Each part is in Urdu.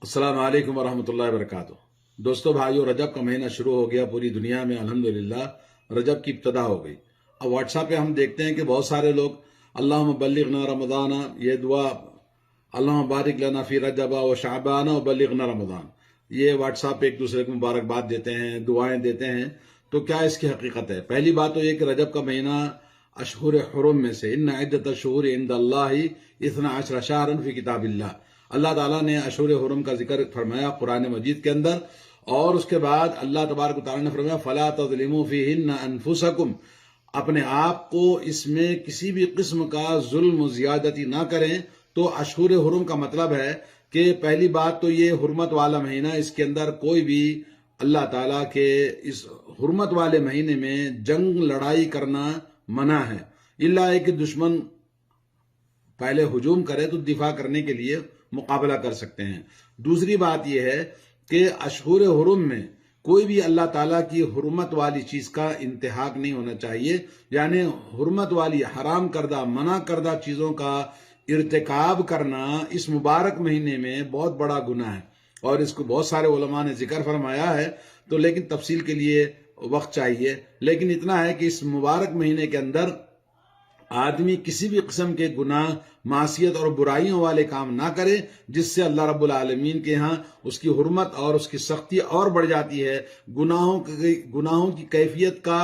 السلام علیکم ورحمۃ اللہ وبرکاتہ۔ دوستو بھائیو، رجب کا مہینہ شروع ہو گیا پوری دنیا میں، الحمدللہ رجب کی ابتدا ہو گئی۔ اب واٹس ایپ پہ ہم دیکھتے ہیں کہ بہت سارے لوگ اللہم بلغنا رمضان، یہ دعا اللہم بارک لنا فی رجب و شعبان و بلغنا رمضان، یہ واٹس ایپ پہ ایک دوسرے کو مبارکباد دیتے ہیں، دعائیں دیتے ہیں۔ تو کیا اس کی حقیقت ہے؟ پہلی بات تو یہ کہ رجب کا مہینہ اشہر حرم میں سے، ان عدت الشہور عند اللہ 12 شہرا فی کتاب اللہ، اللہ تعالیٰ نے اشہر حرم کا ذکر فرمایا قرآن مجید کے اندر، اور اس کے بعد اللہ تبارک و تعالیٰ نے فرمایا فلا تظلموا فیہن انفسکم، اپنے آپ کو اس میں کسی بھی قسم کا ظلم و زیادتی نہ کریں۔ تو اشہر حرم کا مطلب ہے کہ پہلی بات تو یہ حرمت والا مہینہ، اس کے اندر کوئی بھی اللہ تعالیٰ کے اس حرمت والے مہینے میں جنگ لڑائی کرنا منع ہے، الا ہے کہ دشمن پہلے ہجوم کرے تو دفاع کرنے کے لیے مقابلہ کر سکتے ہیں۔ دوسری بات یہ ہے کہ اشہر حرم میں کوئی بھی اللہ تعالیٰ کی حرمت والی چیز کا انتہاک نہیں ہونا چاہیے، یعنی حرمت والی حرام کردہ منع کردہ چیزوں کا ارتکاب کرنا اس مبارک مہینے میں بہت بڑا گناہ ہے، اور اس کو بہت سارے علماء نے ذکر فرمایا ہے، تو لیکن تفصیل کے لیے وقت چاہیے۔ لیکن اتنا ہے کہ اس مبارک مہینے کے اندر آدمی کسی بھی قسم کے گناہ، معصیت اور برائیوں والے کام نہ کرے، جس سے اللہ رب العالمین کے ہاں اس کی حرمت اور اس کی سختی اور بڑھ جاتی ہے۔ گناہوں کی کیفیت کا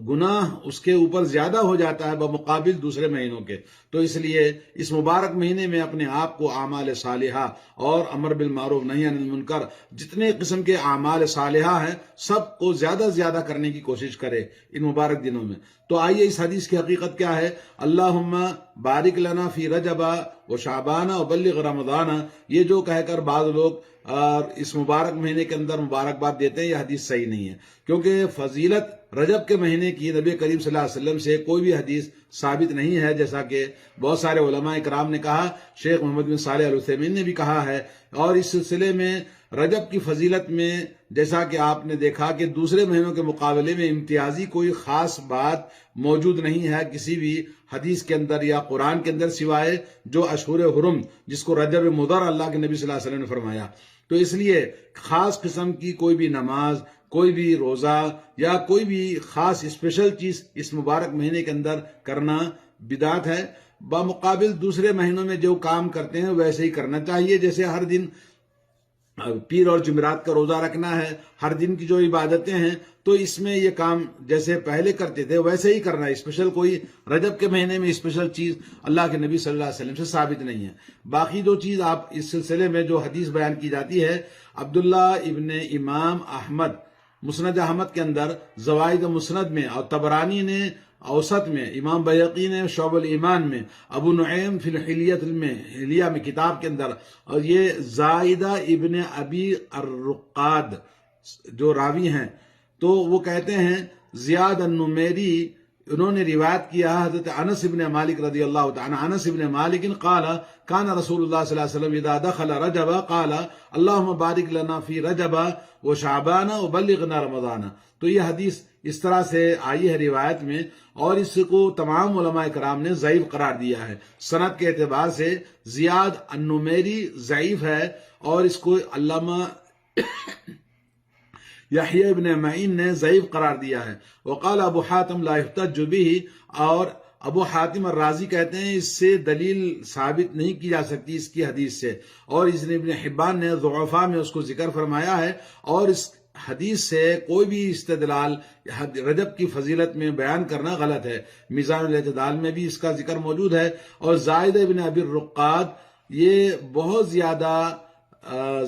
گناہ اس کے اوپر زیادہ ہو جاتا ہے بمقابل دوسرے مہینوں کے۔ تو اس لیے اس مبارک مہینے میں اپنے آپ کو اعمال صالحہ اور امر بالمعروف نہی عن المنکر، جتنے قسم کے اعمال صالحہ ہیں سب کو زیادہ سے زیادہ کرنے کی کوشش کرے ان مبارک دنوں میں۔ تو آئیے اس حدیث کی حقیقت کیا ہے۔ اللہم بارک لنا فی رجب و شعبان و بلغ رمضان، یہ جو کہہ کر بعض لوگ اس مبارک مہینے کے اندر مبارکباد دیتے ہیں، یہ حدیث صحیح نہیں ہے، کیونکہ فضیلت رجب کے مہینے کی نبی کریم صلی اللہ علیہ وسلم سے کوئی بھی حدیث ثابت نہیں ہے، جیسا کہ بہت سارے علماء کرام نے کہا، شیخ محمد بن صالح العثیمین نے بھی کہا ہے۔ اور اس سلسلے میں رجب کی فضیلت میں جیسا کہ آپ نے دیکھا کہ دوسرے مہینوں کے مقابلے میں امتیازی کوئی خاص بات موجود نہیں ہے کسی بھی حدیث کے اندر یا قرآن کے اندر، سوائے جو اشہر حرم جس کو رجب مضر اللہ کے نبی صلی اللہ علیہ وسلم نے فرمایا۔ تو اس لیے خاص قسم کی کوئی بھی نماز، کوئی بھی روزہ یا کوئی بھی خاص اسپیشل چیز اس مبارک مہینے کے اندر کرنا بدعت ہے۔ بمقابل دوسرے مہینوں میں جو کام کرتے ہیں ویسے ہی کرنا چاہیے، جیسے ہر دن پیر اور جمعرات کا روزہ رکھنا ہے، ہر دن کی جو عبادتیں ہیں، تو اس میں یہ کام جیسے پہلے کرتے تھے ویسے ہی کرنا ہے۔ اسپیشل کوئی رجب کے مہینے میں اسپیشل چیز اللہ کے نبی صلی اللہ علیہ وسلم سے ثابت نہیں ہے۔ باقی جو چیز آپ اس سلسلے میں جو حدیث بیان کی جاتی ہے، عبداللہ ابن امام احمد مسند احمد کے اندر زوائد مسند میں، اور طبرانی نے اوسط میں، امام بیہقی نے شعب الایمان میں، ابو نعیم فی الحلیہ میں کتاب کے اندر، اور یہ زائدہ ابن ابی الرقاد جو راوی ہیں، تو وہ کہتے ہیں زیاد النمیری، انہوں نے روایت کیا حضرت انس ابن مالک رضی اللہ تعالی انس ابن مالک قال کان رسول اللہ صلی اللہ علیہ وسلم اذا دخل رجب قال اللهم بارک لنا فی رجب و شعبان و بلغنا رمضان۔ تو یہ حدیث اس طرح سے آئی ہے روایت میں، اور اس کو تمام علماء کرام نے ضعیف قرار دیا ہے۔ سند کے اعتبار سے زیاد النمیری ضعیف ہے، اور اس کو علامہ یحییٰ ابن معین نے ضعیف قرار دیا ہے۔ وقال ابو حاتم لا يحتج به، اور ابو حاتم الرازی کہتے ہیں اس سے دلیل ثابت نہیں کی جا سکتی اس کی حدیث سے، اور ابن حبان نے ضعفاء میں اس کو ذکر فرمایا ہے، اور اس حدیث سے کوئی بھی استدلال رجب کی فضیلت میں بیان کرنا غلط ہے۔ میزان الاعتدال میں بھی اس کا ذکر موجود ہے۔ اور زائد ابن ابی الرقاد یہ بہت زیادہ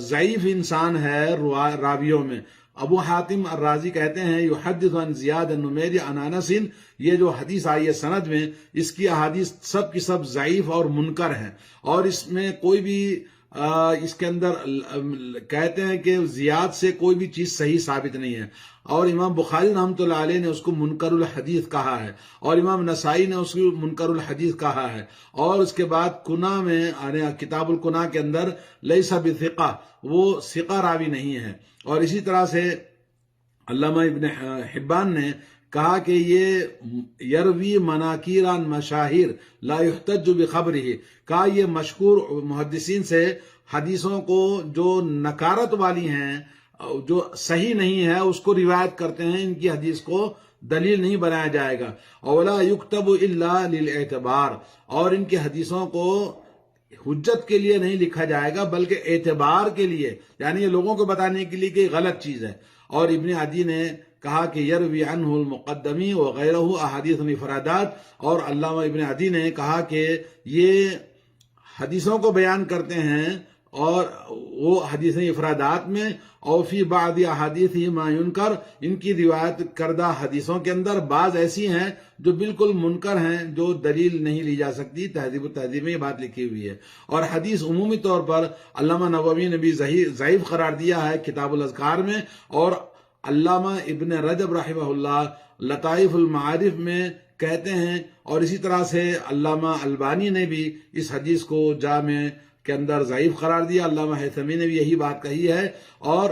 ضعیف انسان ہے راویوں میں۔ ابو حاتم الرازی کہتے ہیں یحدث عن زیاد النمیری عن انس، یہ جو حدیث آئی ہے سند میں، اس کی احادیث سب کی سب ضعیف اور منکر ہیں، اور اس میں کوئی بھی اس کے اندر کہتے ہیں کہ زیاد سے کوئی بھی چیز صحیح ثابت نہیں ہے، اور امام بخاری رحمۃ اللہ علیہ نے اس کو منکر الحدیث کہا ہے، اور امام نسائی نے اس کو منکر الحدیث کہا ہے، اور اس کے بعد کنہ میں کتاب الکنہ کے اندر لیس بثقہ، وہ ثقہ راوی نہیں ہے۔ اور اسی طرح سے علامہ ابن حبان نے کہا کہ یہ یروی مناکیر عن مشاہیر لا یحتج بخبرہ، کہا یہ مشہور محدثین سے حدیثوں کو جو نکارت والی ہیں، جو صحیح نہیں ہے، اس کو روایت کرتے ہیں، ان کی حدیث کو دلیل نہیں بنایا جائے گا. اولا یکتب الا للاعتبار، اور ان کی حدیثوں کو حجت کے لیے نہیں لکھا جائے گا بلکہ اعتبار کے لیے، یعنی یہ لوگوں کو بتانے کے لیے کہ غلط چیز ہے. اور ابن عدی نے کہا کہ یروی عنہ المقدمی وغیرہ احادیث انفرادات، اور علامہ ابن عدی نے کہا کہ یہ حدیثوں کو بیان کرتے ہیں اور وہ حدیث افرادات میں، اور فی بعض احادیث ما ینکر، ان کی روایت کردہ حدیثوں کے اندر بعض ایسی ہیں جو بالکل منکر ہیں، جو دلیل نہیں لی جا سکتی. تہذیب التہذیب میں یہ بات لکھی ہوئی ہے. اور حدیث عمومی طور پر علامہ نووی نے بھی ضعیف قرار دیا ہے کتاب الاذکار میں، اور علامہ ابن رجب رحمہ اللہ لطائف المعارف میں کہتے ہیں، اور اسی طرح سے علامہ البانی نے بھی اس حدیث کو جامع کے اندر ضعیف قرار دیا. علامہ حیثمی نے بھی یہی بات کہی ہے. اور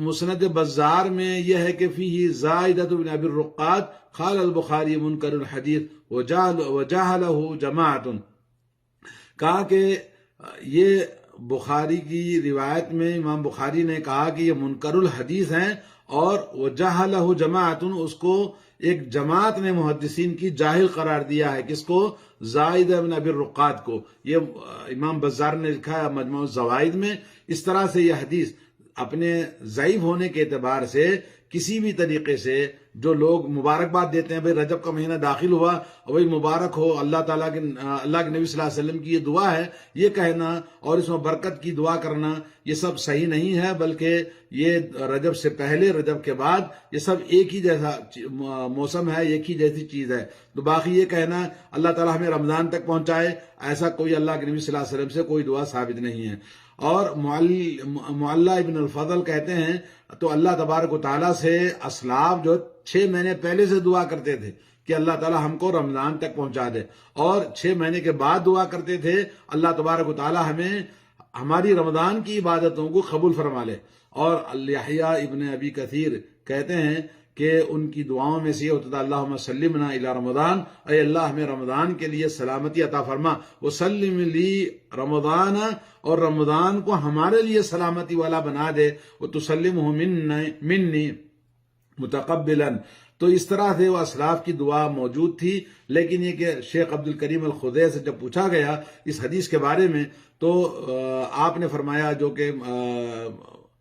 مسند بزار میں یہ ہے کہ فیہ زائدۃ بن ابی الرقاد قال البخاری منکر الحدیث وجاہلہ جماعت، کہا کہ یہ بخاری کی روایت میں امام بخاری نے کہا کہ یہ منکر الحدیث ہیں، اور وجاہلہ جماعت، اس کو ایک جماعت نے محدثین کی جاہل قرار دیا ہے. کس کو؟ زائد بن ابی الرقاد کو. یہ امام بزار نے لکھا ہے مجموع الزوائد میں. اس طرح سے یہ حدیث اپنے ضعیف ہونے کے اعتبار سے کسی بھی طریقے سے جو لوگ مبارکباد دیتے ہیں، بھئی رجب کا مہینہ داخل ہوا، وہی مبارک ہو، اللہ تعالیٰ کے نبی صلی اللہ علیہ وسلم کی یہ دعا ہے، یہ کہنا اور اس میں برکت کی دعا کرنا، یہ سب صحیح نہیں ہے، بلکہ یہ رجب سے پہلے، رجب کے بعد، یہ سب ایک ہی جیسا موسم ہے، ایک ہی جیسی چیز ہے. تو باقی یہ کہنا اللہ تعالیٰ ہمیں رمضان تک پہنچائے، ایسا کوئی اللہ کے نبی صلی اللہ علیہ وسلم سے کوئی دعا ثابت نہیں ہے. اور معلّہ ابن الفضل کہتے ہیں تو اللہ تبارک و تعالیٰ سے اسلاف جو 6 مہینے پہلے سے دعا کرتے تھے کہ اللہ تعالیٰ ہم کو رمضان تک پہنچا دے، اور 6 مہینے کے بعد دعا کرتے تھے اللہ تبارک و تعالیٰ ہمیں ہماری رمضان کی عبادتوں کو قبول فرما لے. اور یحییٰ ابن ابی کثیر کہتے ہیں کہ ان کی دعاؤں میں سے یہ ہوتا تھا اللہم سلمنا الی رمضان، اے اللہ ہمیں رمضان کے لیے سلامتی عطا فرما، وسلم لی رمضان، اور رمضان کو ہمارے لیے سلامتی والا بنا دے، وتسلمہ منی متقبلا. تو اس طرح سے وہ اسلاف کی دعا موجود تھی. لیکن یہ کہ شیخ عبد الکریم الخدیر سے جب پوچھا گیا اس حدیث کے بارے میں تو آپ نے فرمایا، جو کہ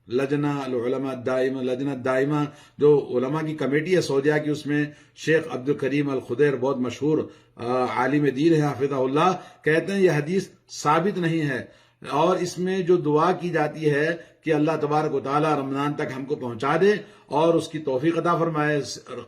لجنہ العلماء الدائمہ، لجنہ دائمہ جو علماء کی کمیٹی ہے سعودیہ کی، اس میں شیخ عبد الکریم الخدیر بہت مشہور عالم دین ہے حفظہ اللہ، کہتے ہیں یہ حدیث ثابت نہیں ہے، اور اس میں جو دعا کی جاتی ہے کہ اللہ تبارک و تعالی رمضان تک ہم کو پہنچا دے اور اس کی توفیق عطا فرمائے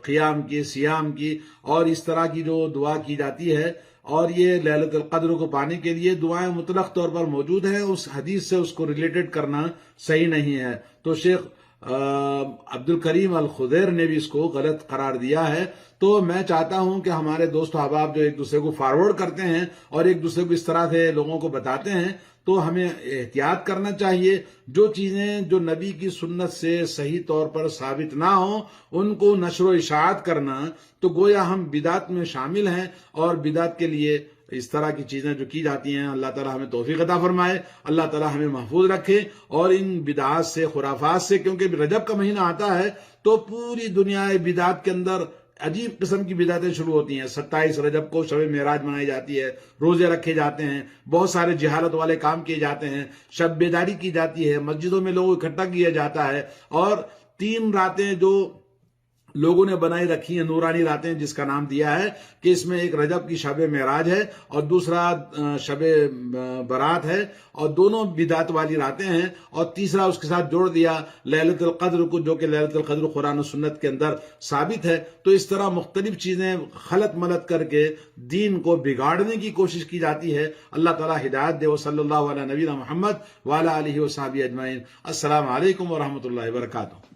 قیام کی، سیام کی، اور اس طرح کی جو دعا کی جاتی ہے، اور یہ لیلۃ القدر کو پانے کے لیے دعائیں مطلق طور پر موجود ہیں، اس حدیث سے اس کو ریلیٹڈ کرنا صحیح نہیں ہے. تو شیخ عبد الکریم الخدیر نے بھی اس کو غلط قرار دیا ہے. تو میں چاہتا ہوں کہ ہمارے دوست و احباب جو ایک دوسرے کو فارورڈ کرتے ہیں اور ایک دوسرے کو اس طرح سے لوگوں کو بتاتے ہیں، تو ہمیں احتیاط کرنا چاہیے. جو چیزیں جو نبی کی سنت سے صحیح طور پر ثابت نہ ہوں ان کو نشر و اشاعت کرنا تو گویا ہم بدعت میں شامل ہیں، اور بدعت کے لیے اس طرح کی چیزیں جو کی جاتی ہیں، اللہ تعالیٰ ہمیں توفیق عطا فرمائے، اللہ تعالیٰ ہمیں محفوظ رکھے. اور ان بدعات سے، خرافات سے، کیونکہ رجب کا مہینہ آتا ہے تو پوری دنیا بدعات کے اندر عجیب قسم کی بدعتیں شروع ہوتی ہیں. 27 رجب کو شب معراج منائی جاتی ہے، روزے رکھے جاتے ہیں، بہت سارے جہالت والے کام کیے جاتے ہیں، شب بیداری کی جاتی ہے، مسجدوں میں لوگوں کو اکٹھا کیا جاتا ہے، اور 3 راتیں جو لوگوں نے بنائی رکھی ہیں نورانی راتیں، جس کا نام دیا ہے کہ اس میں ایک رجب کی شب معراج ہے اور دوسرا شب برات ہے، اور دونوں بدعت والی راتیں ہیں، اور تیسرا اس کے ساتھ جوڑ دیا لیلۃ القدر کو، جو کہ لیلۃ القدر قرآن و سنت کے اندر ثابت ہے. تو اس طرح مختلف چیزیں خلط ملط کر کے دین کو بگاڑنے کی کوشش کی جاتی ہے. اللہ تعالی ہدایت دے. وصلی اللہ علی نبینا محمد وعلی آلہ وصحبہ اجمعین. السلام علیکم ورحمۃ اللہ وبرکاتہ.